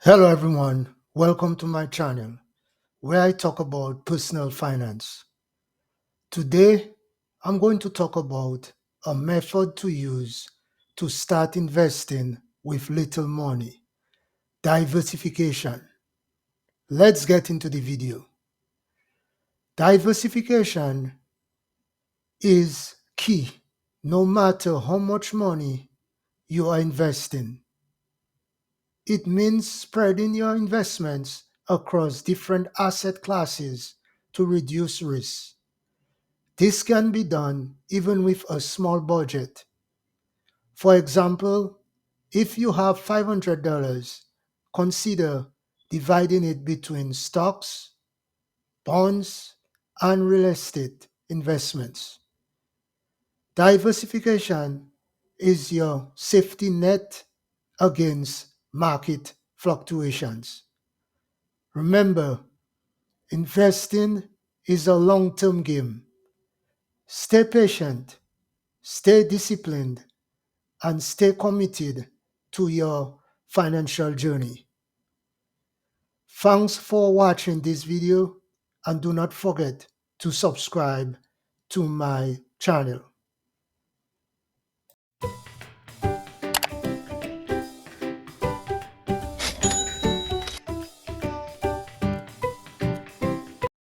Hello everyone, welcome to my channel where I talk about personal finance. Today, I'm going to talk about a method to use to start investing with little money, diversification. Let's get into the video. Diversification is key no matter how much money you are investing. It means spreading your investments across different asset classes to reduce risk. This can be done even with a small budget. For example, if you have $500, consider dividing it between stocks, bonds, and real estate investments. Diversification is your safety net against market fluctuations. Remember, investing is a long term game. Stay patient, stay disciplined, and stay committed to your financial journey. Thanks for watching this video, and do not forget to subscribe to my channel.